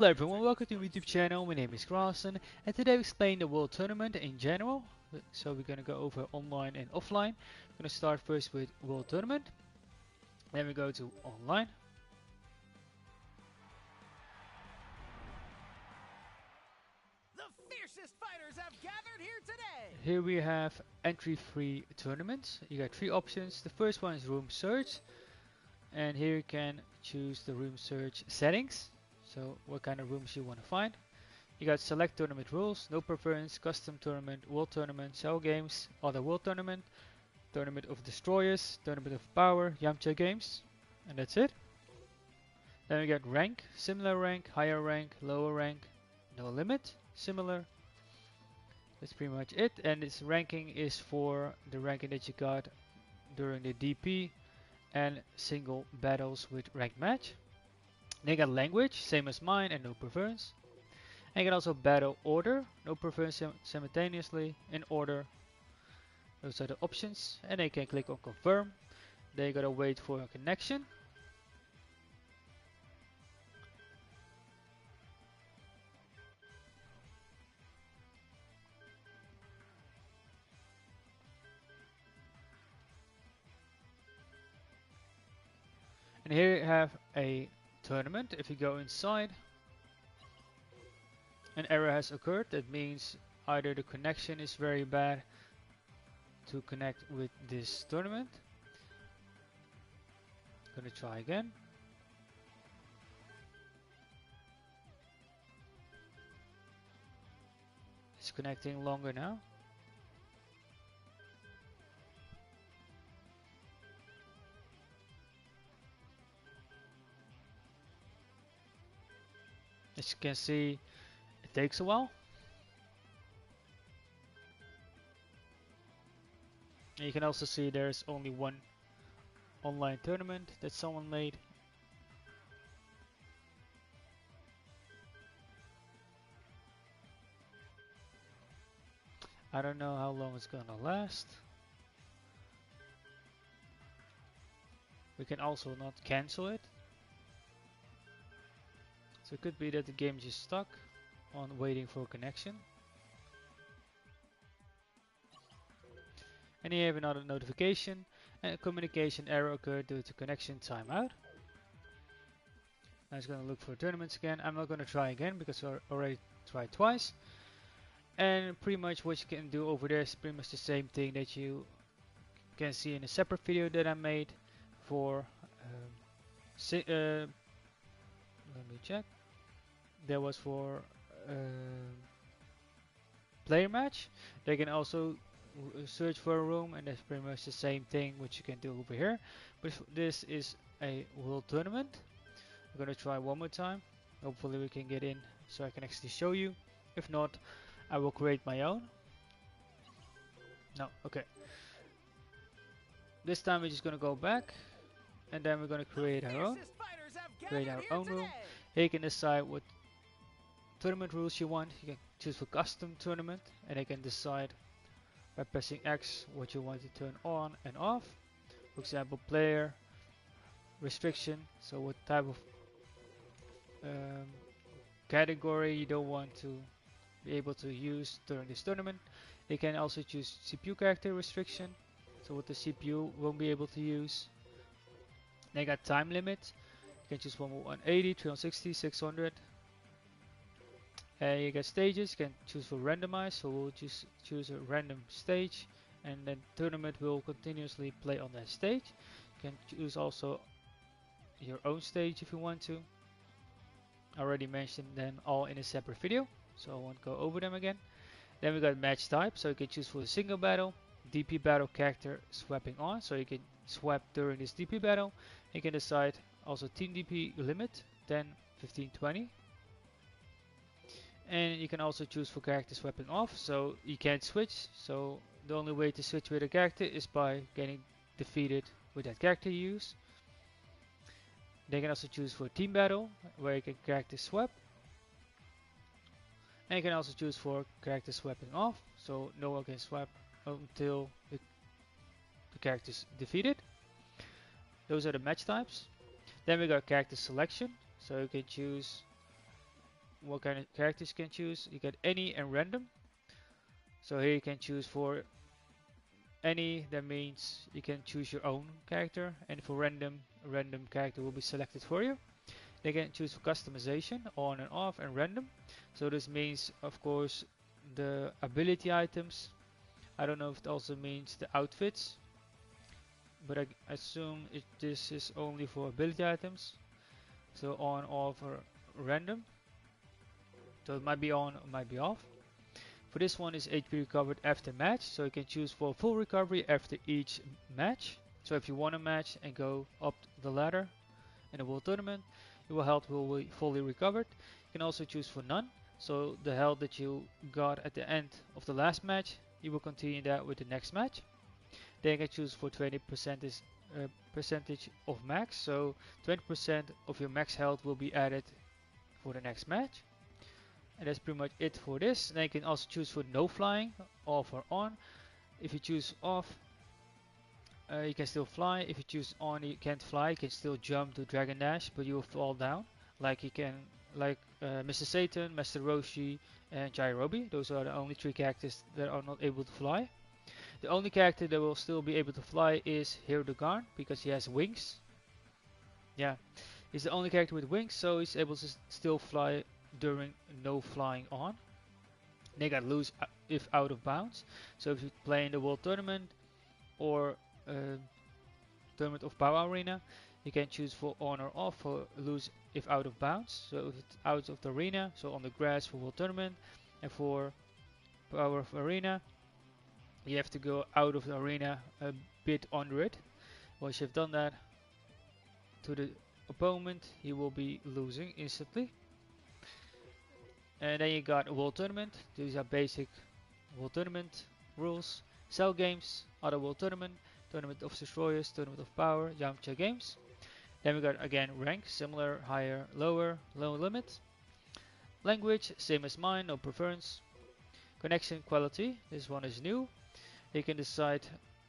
Hello everyone, welcome to my YouTube channel. My name is Grasson, and today we explain the World Tournament in general. So we're gonna go over online and offline. We're gonna start first with World Tournament, then we go to online. The fiercest fighters have gathered here today. Here we have entry-free tournaments. You got three options. The first one is room search, and here you can choose the room search settings. So what kind of rooms you want to find. You got select tournament rules, no preference, custom tournament, world tournament, cell games, other world tournament, tournament of destroyers, tournament of power, Yamcha games, and that's it. Then we got rank, similar rank, higher rank, lower rank, no limit, similar. That's pretty much it. And this ranking is for the ranking that you got during the DP and single battles with ranked match. They got language, same as mine, and no preference. And you can also battle order, no preference simultaneously, in order. Those are the options, and they can click on confirm. They gotta wait for a connection. And here you have a tournament. If you go inside, an error has occurred. That means either the connection is very bad to connect with this tournament. Gonna try again. It's connecting longer now. As you can see, it takes a while. And you can also see there's only one online tournament that someone made. I don't know how long it's gonna last. We can also not cancel it. So it could be that the game just stuck on waiting for a connection. And here you have another notification. And a communication error occurred due to connection timeout. Now it's going to look for tournaments again. I'm not going to try again because I already tried twice. And pretty much what you can do over there is pretty much the same thing that you can see in a separate video that I made for let me check. That was for player match. They can also search for a room, and that's pretty much the same thing which you can do over here. But this is a world tournament. I'm gonna try one more time. Hopefully we can get in so I can actually show you. If not, I will create my own. No, okay. This time we're just gonna go back, and then we're gonna create our own. Create our own room. Here you can decide what tournament rules you want. You can choose for custom tournament, and you can decide by pressing X what you want to turn on and off. For example, player restriction, so what type of category you don't want to be able to use during this tournament. You can also choose CPU character restriction, so what the CPU won't be able to use. They got time limit. You can choose 180, 360, 600. You get stages. You can choose for randomize, so we'll just choose a random stage, and then tournament will continuously play on that stage. You can choose also your own stage if you want to. I already mentioned them all in a separate video, so I won't go over them again. Then we got match type, so you can choose for the single battle, DP battle, character swapping on, so you can swap during this DP battle. You can decide also team DP limit 10, 15, 20. And you can also choose for character swapping off, so you can't switch. So the only way to switch with a character is by getting defeated with that character you use. They can also choose for team battle, where you can character swap. And you can also choose for character swapping off, so no one can swap until the character is defeated. Those are the match types. Then we got character selection, so you can choose what kind of characters you can choose. You get any and random. So here you can choose for any, that means you can choose your own character, and for random, a random character will be selected for you. They can choose for customization, on and off, and random. So this means, of course, the ability items. I don't know if it also means the outfits, but I assume this is only for ability items. So on, off, or random. So it might be on, it might be off. For this one is HP recovered after match, so you can choose for full recovery after each match. So if you won a match and go up the ladder in the World Tournament, your health will be fully recovered. You can also choose for none, so the health that you got at the end of the last match, you will continue that with the next match. Then you can choose for 20% percentage of max, so 20% of your max health will be added for the next match. And that's pretty much it for this. Then you can also choose for no flying, off or on. If you choose off, you can still fly. If you choose on, you can't fly. You can still jump to Dragon Dash, but you will fall down. Like you can, like Mr. Satan, Master Roshi, and Jairobi. Those are the only 3 characters that are not able to fly. The only character that will still be able to fly is Hirdogan, because he has wings. Yeah, he's the only character with wings, so he's able to still fly during no flying on. They got lose if out of bounds. So if you play in the World Tournament or Tournament of Power Arena, you can choose for on or off for lose if out of bounds. So if it's out of the arena, so on the grass for World Tournament, and for Power of Arena, you have to go out of the arena a bit under it. Once you've done that to the opponent, he will be losing instantly. And then you got a World Tournament. These are basic World Tournament rules. Cell games, other World Tournament, Tournament of Destroyers, Tournament of Power, Yamcha games. Then we got again rank, similar, higher, lower, low limit. Language, same as mine, no preference. Connection quality, this one is new. You can decide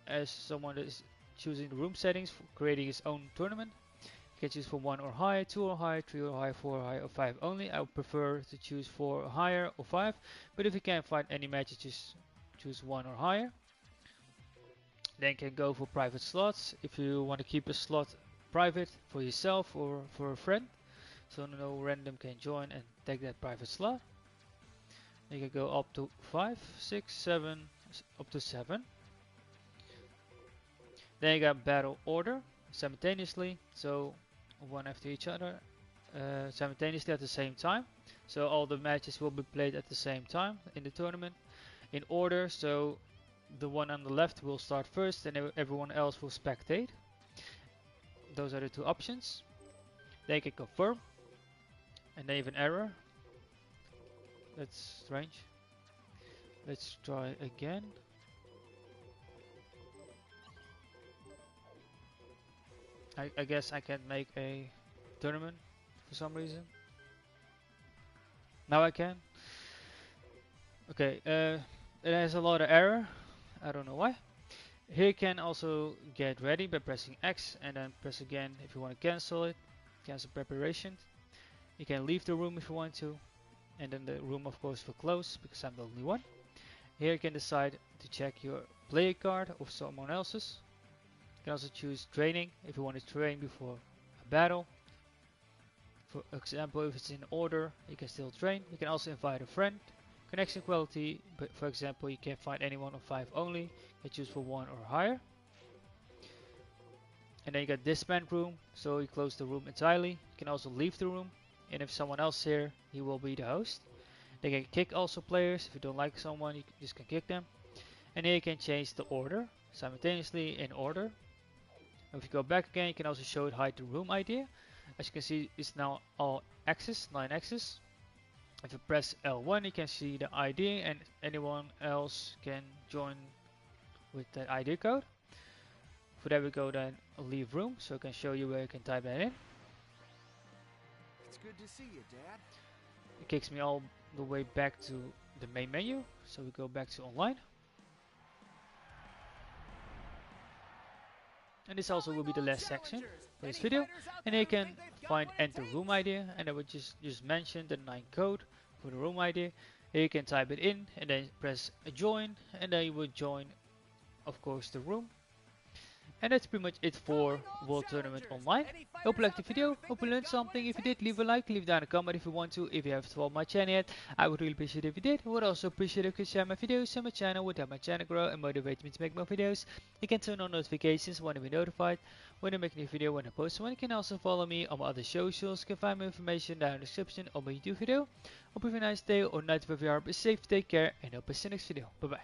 as someone that is choosing the room settings for creating his own tournament. You can choose for 1 or higher, 2 or higher, 3 or higher, 4 or higher, or 5 only. I would prefer to choose 4 or higher or 5, but if you can't find any matches, just choose 1 or higher. Then you can go for private slots if you want to keep a slot private for yourself or for a friend, so no random can join and take that private slot. You can go up to 5, 6, 7, up to 7. Then you got battle order simultaneously, so one after each other, simultaneously at the same time. So all the matches will be played at the same time in the tournament in order, so the one on the left will start first and everyone else will spectate. Those are the 2 options. Then you can confirm, and then you have an error. That's strange. Let's try again. I guess I can't make a tournament for some reason. Now I can. Okay, it has a lot of error. I don't know why. Here you can also get ready by pressing X and then press again if you want to cancel it. Cancel preparation. You can leave the room if you want to. And then the room of course will close because I'm the only one. Here you can decide to check your player card or someone else's. You can also choose training if you want to train before a battle. For example, if it's in order, you can still train. You can also invite a friend. Connection quality, but for example, you can't find anyone on 5 only. You can choose for 1 or higher. And then you got disband room, so you close the room entirely. You can also leave the room, and if someone else is here, he will be the host. They can kick also players. If you don't like someone, you just can kick them. And here you can change the order simultaneously in order. If you go back again, you can also show it hide the room idea. As you can see, it's now all axes, 9 axes. If you press L1, you can see the ID, and anyone else can join with that ID code. For that, we go then leave room, so I can show you where you can type that in. It's good to see you, Dad. It kicks me all the way back to the main menu, so we go back to online. And this also will be the last section for this video. And here you can find enter room ID, and I would just mention the 9 code for the room ID. Here you can type it in and then press join, and then you will join, of course, the room. And that's pretty much it for World Tournament Online. Hope you liked the video, hope you learned something. If you did, leave a like, leave down a comment if you want to. If you haven't followed my channel yet, I would really appreciate it if you did. I would also appreciate if you could share my videos on my channel, would help my channel grow and motivate me to make more videos. You can turn on notifications, want to be notified when I make a new video, when I post one. You can also follow me on my other socials. You can find more information down in the description of my YouTube video. Hope you have a nice day or night wherever you are. Be safe, take care, and hope to see you next video. Bye bye.